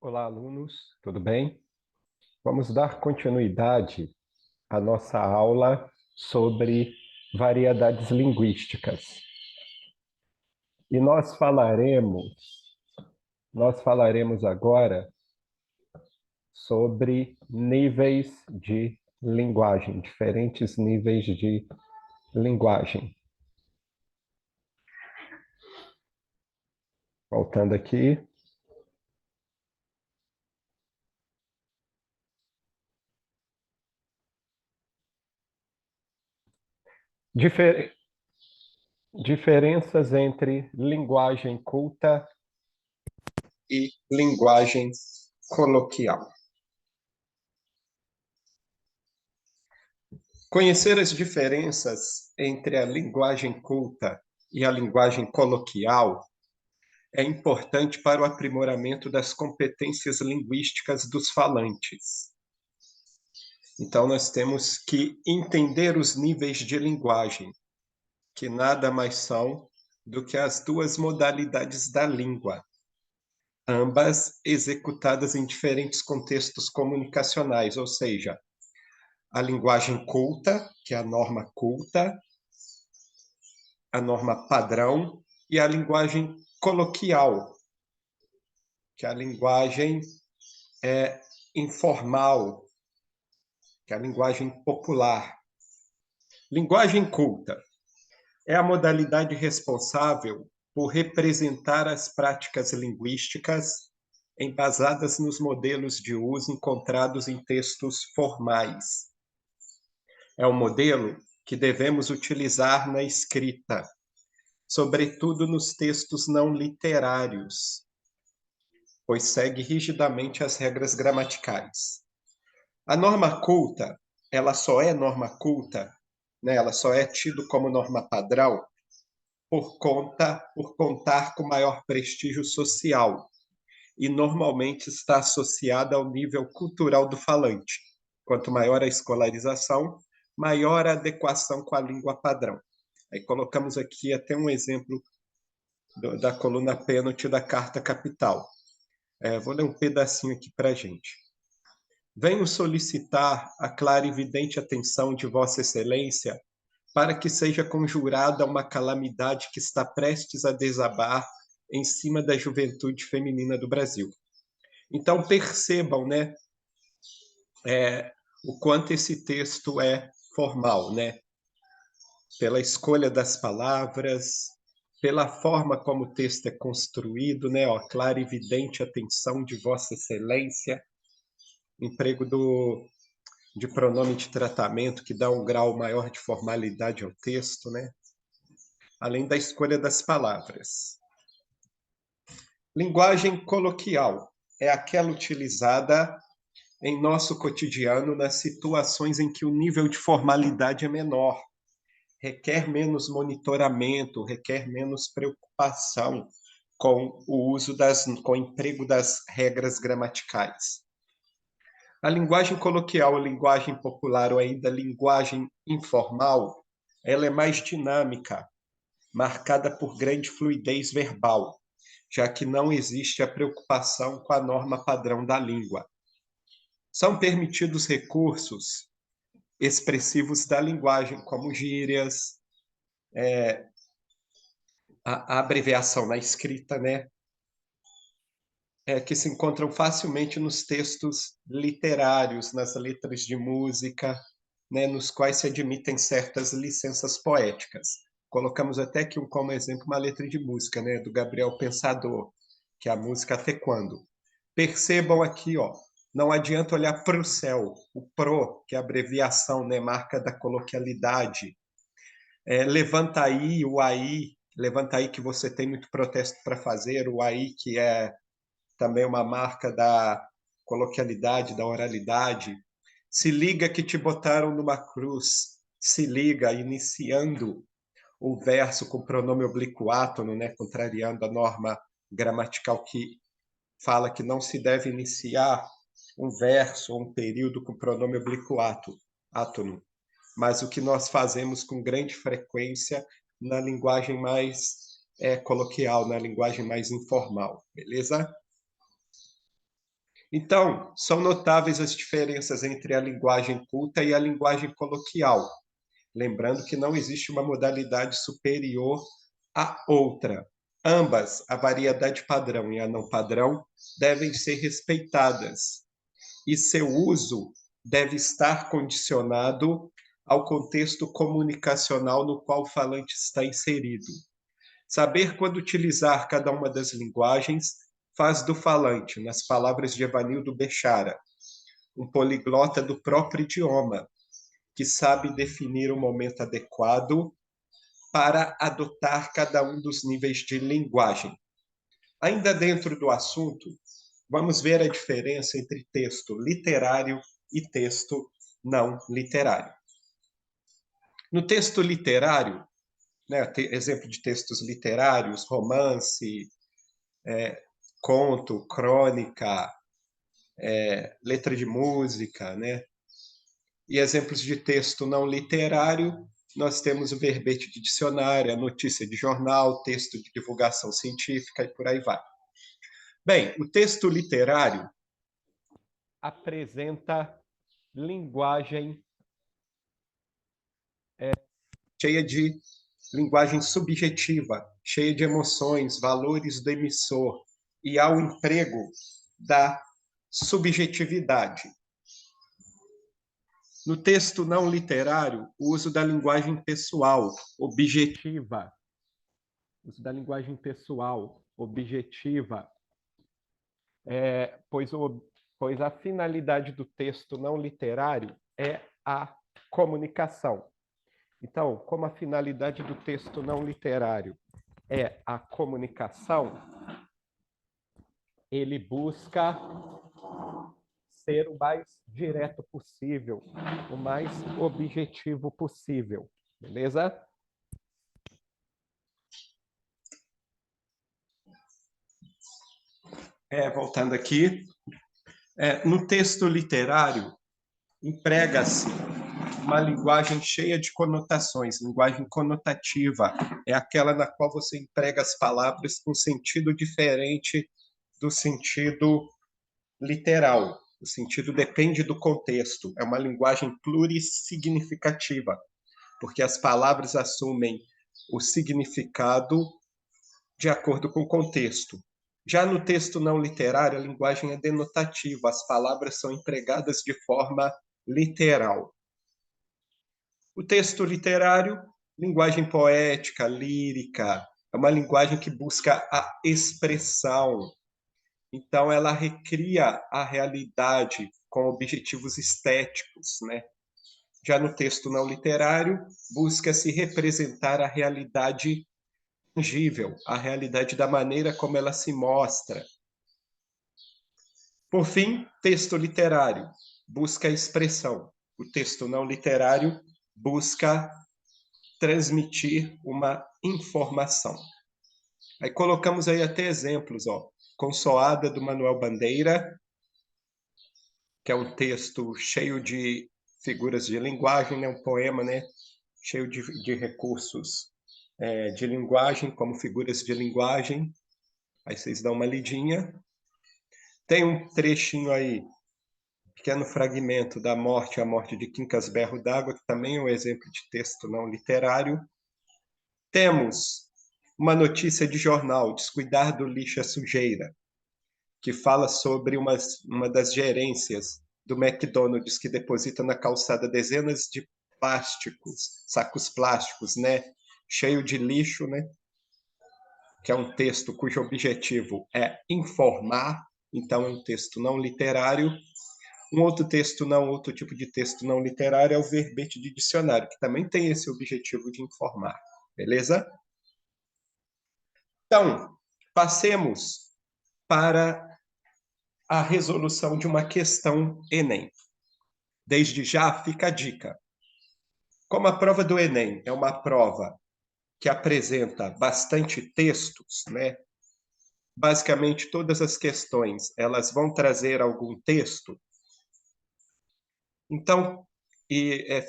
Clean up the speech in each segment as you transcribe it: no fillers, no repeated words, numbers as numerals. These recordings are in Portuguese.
Olá, alunos, tudo bem? Vamos dar continuidade à nossa aula sobre variedades linguísticas. E nós falaremos agora sobre níveis de linguagem, diferentes níveis de linguagem. Voltando aqui. Difer- Diferenças entre linguagem culta e linguagem coloquial. Conhecer as diferenças entre a linguagem culta e a linguagem coloquial é importante para o aprimoramento das competências linguísticas dos falantes. Então, nós temos que entender os níveis de linguagem, que nada mais são do que as duas modalidades da língua, ambas executadas em diferentes contextos comunicacionais, ou seja, a linguagem culta, que é a norma culta, a norma padrão, e a linguagem coloquial, que é a linguagem informal, que é a linguagem popular. Linguagem culta é a modalidade responsável por representar as práticas linguísticas embasadas nos modelos de uso encontrados em textos formais. É um modelo que devemos utilizar na escrita, sobretudo nos textos não literários, pois segue rigidamente as regras gramaticais. A norma culta, ela só é norma culta, né? Ela só é tido como norma padrão por contar com maior prestígio social e normalmente está associada ao nível cultural do falante. Quanto maior a escolarização, maior a adequação com a língua padrão. Aí colocamos aqui até um exemplo da coluna pênalti da Carta Capital. Vou ler um pedacinho aqui para a gente. Venho solicitar a clara e evidente atenção de Vossa Excelência para que seja conjurada uma calamidade que está prestes a desabar em cima da juventude feminina do Brasil. Então percebam, né, o quanto esse texto é formal, né? Pela escolha das palavras, pela forma como o texto é construído, né? Ó, clara e evidente atenção de Vossa Excelência, emprego de pronome de tratamento que dá um grau maior de formalidade ao texto, né? Além da escolha das palavras. Linguagem coloquial é aquela utilizada em nosso cotidiano nas situações em que o nível de formalidade é menor, requer menos monitoramento, requer menos preocupação com com o emprego das regras gramaticais. A linguagem coloquial, a linguagem popular ou ainda a linguagem informal, ela é mais dinâmica, marcada por grande fluidez verbal, já que não existe a preocupação com a norma padrão da língua. São permitidos recursos expressivos da linguagem, como gírias, a abreviação na escrita, né? Que se encontram facilmente nos textos literários, nas letras de música, né? Nos quais se admitem certas licenças poéticas. Colocamos até aqui como exemplo uma letra de música, né? Do Gabriel Pensador, que é a música Até Quando. Percebam aqui, ó, não adianta olhar para o céu, o pro, que é a abreviação, né? Marca da coloquialidade. Levanta aí, o aí, levanta aí que você tem muito protesto para fazer, o aí que é também uma marca da coloquialidade, da oralidade. Se liga que te botaram numa cruz, se liga, iniciando o verso com pronome oblíquo átono, né, contrariando a norma gramatical que fala que não se deve iniciar um verso ou um período com pronome oblíquo átono, mas o que nós fazemos com grande frequência na linguagem mais coloquial, na linguagem mais informal, beleza? Então, são notáveis as diferenças entre a linguagem culta e a linguagem coloquial, lembrando que não existe uma modalidade superior à outra. Ambas, a variedade padrão e a não padrão, devem ser respeitadas, e seu uso deve estar condicionado ao contexto comunicacional no qual o falante está inserido. Saber quando utilizar cada uma das linguagens faz do falante, nas palavras de Evanildo Bechara, um poliglota do próprio idioma, que sabe definir o momento adequado para adotar cada um dos níveis de linguagem. Ainda dentro do assunto, vamos ver a diferença entre texto literário e texto não literário. No texto literário, né, exemplo de textos literários, romance, conto, crônica, letra de música, né? E exemplos de texto não literário, nós temos o verbete de dicionário, a notícia de jornal, texto de divulgação científica e por aí vai. Bem, o texto literário apresenta linguagem cheia de linguagem subjetiva, cheia de emoções, valores do emissor, e ao emprego da subjetividade. No texto não literário, o uso da linguagem pessoal, objetiva. O uso da linguagem pessoal, objetiva, pois a finalidade do texto não literário é a comunicação. Então, como a finalidade do texto não literário é a comunicação, ele busca ser o mais direto possível, o mais objetivo possível, beleza? Voltando aqui, no texto literário, emprega-se uma linguagem cheia de conotações, linguagem conotativa, é aquela na qual você emprega as palavras com sentido diferente do sentido literal. O sentido depende do contexto, é uma linguagem plurissignificativa, porque as palavras assumem o significado de acordo com o contexto. Já no texto não literário, a linguagem é denotativa, as palavras são empregadas de forma literal. O texto literário, linguagem poética, lírica, é uma linguagem que busca a expressão. Então, ela recria a realidade com objetivos estéticos, né? Já no texto não literário, busca-se representar a realidade tangível, a realidade da maneira como ela se mostra. Por fim, texto literário busca a expressão. O texto não literário busca transmitir uma informação. Aí colocamos aí até exemplos, ó. Consoada do Manuel Bandeira, que é um texto cheio de figuras de linguagem, né? Um poema, né? Cheio de recursos de linguagem, como figuras de linguagem. Aí vocês dão uma lidinha. Tem um trechinho aí, pequeno fragmento da Morte, a Morte de Quincas Berro d'Água, que também é um exemplo de texto não literário. Temos uma notícia de jornal, Descuidar do lixo é sujeira, que fala sobre uma das gerências do McDonald's que deposita na calçada dezenas de plásticos, sacos plásticos, né, cheio de lixo, né, que é um texto cujo objetivo é informar, então é um texto não literário. Outro tipo de texto não literário é o verbete de dicionário, que também tem esse objetivo de informar, beleza? Então, passemos para a resolução de uma questão Enem. Desde já fica a dica. Como a prova do Enem é uma prova que apresenta bastante textos, né? Basicamente todas as questões, elas vão trazer algum texto. Então,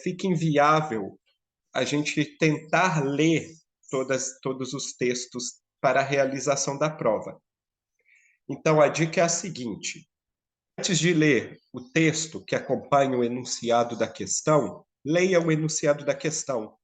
fica inviável a gente tentar ler todos os textos para a realização da prova. Então, a dica é a seguinte: Antes de ler o texto que acompanha o enunciado da questão, leia o enunciado da questão.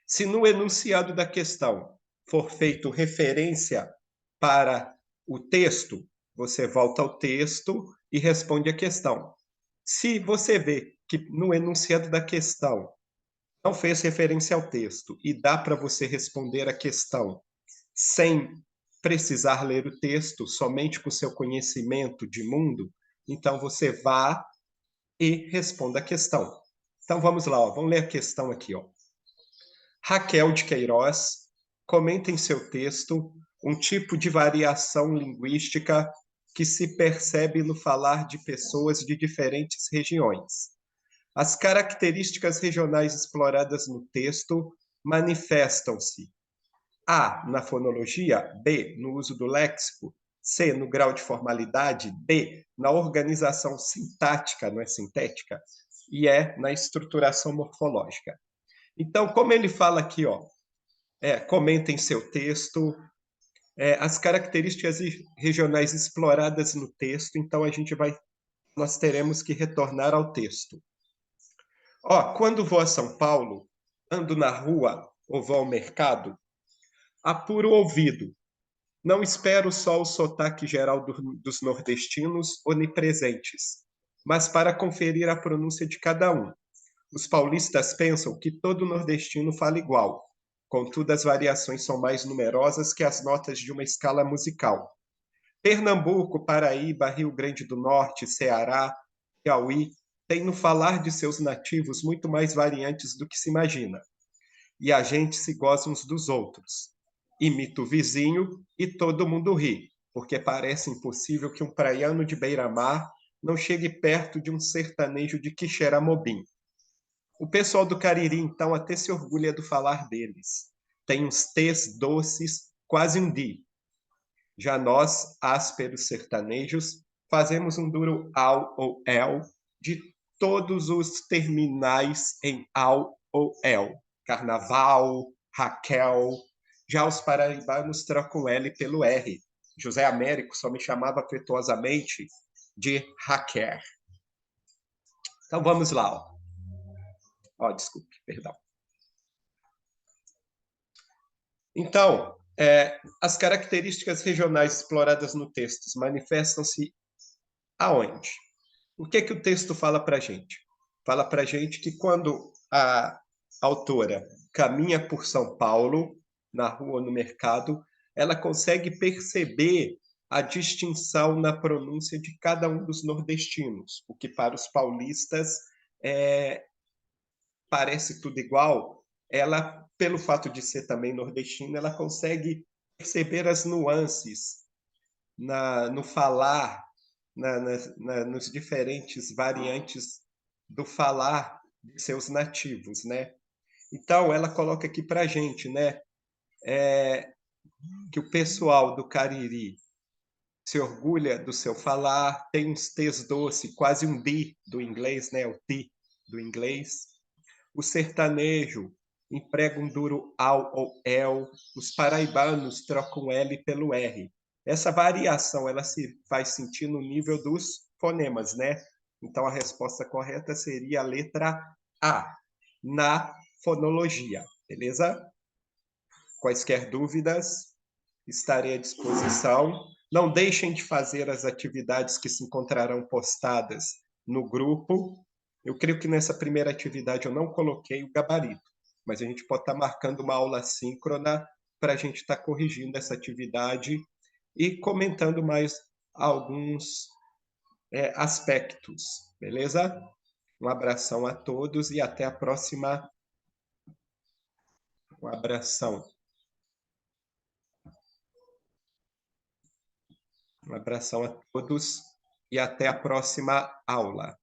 Se no enunciado da questão for feito referência para o texto, você volta ao texto e responde a questão. Se você vê que no enunciado da questão não fez referência ao texto e dá para você responder a questão sem precisar ler o texto, somente com seu conhecimento de mundo, então você vá e responda a questão. Então vamos lá, ó, vamos ler a questão aqui. Ó. Raquel de Queiroz comenta em seu texto um tipo de variação linguística que se percebe no falar de pessoas de diferentes regiões. As características regionais exploradas no texto manifestam-se: A, na fonologia, B, no uso do léxico, C, no grau de formalidade, D, na organização sintática, não é sintética, e E, na estruturação morfológica. Então, como ele fala aqui, ó, comenta em seu texto as características regionais exploradas no texto, então nós teremos que retornar ao texto. Ó, quando vou a São Paulo, ando na rua ou vou ao mercado, apuro o ouvido. Não espero só o sotaque geral dos nordestinos onipresentes, mas para conferir a pronúncia de cada um. Os paulistas pensam que todo nordestino fala igual, contudo as variações são mais numerosas que as notas de uma escala musical. Pernambuco, Paraíba, Rio Grande do Norte, Ceará, Piauí têm no falar de seus nativos muito mais variantes do que se imagina. E a gente se goza uns dos outros. Imita o vizinho e todo mundo ri, porque parece impossível que um praiano de beira-mar não chegue perto de um sertanejo de Quixeramobim. O pessoal do Cariri, então, até se orgulha do falar deles. Tem uns t's doces, quase um di. Já nós, ásperos sertanejos, fazemos um duro au ou el de todos os terminais em au ou el. Carnaval, Raquel. Já os paraibanos trocam L pelo R. José Américo só me chamava afetuosamente de Raquel. Então vamos lá. Desculpe, perdão. Então, as características regionais exploradas no texto manifestam-se aonde? O que que o texto fala para a gente? Fala para a gente que quando a autora caminha por São Paulo, na rua ou no mercado, ela consegue perceber a distinção na pronúncia de cada um dos nordestinos, o que para os paulistas parece tudo igual. Ela, pelo fato de ser também nordestina, ela consegue perceber as nuances no falar, nos diferentes variantes do falar de seus nativos, né? Então, ela coloca aqui para a gente, né? Que o pessoal do Cariri se orgulha do seu falar, tem uns t's doce, quase um di do inglês, né? O ti do inglês. O sertanejo emprega um duro ao ou el, os paraibanos trocam L pelo R. Essa variação ela se vai sentir no nível dos fonemas, né? Então a resposta correta seria a letra A, na fonologia, beleza? Quaisquer dúvidas, estarei à disposição. Não deixem de fazer as atividades que se encontrarão postadas no grupo. Eu creio que nessa primeira atividade eu não coloquei o gabarito, mas a gente pode estar marcando uma aula síncrona para a gente estar corrigindo essa atividade e comentando mais alguns aspectos, beleza? Um abração a todos e até a próxima. Um abração. Um abração a todos e até a próxima aula.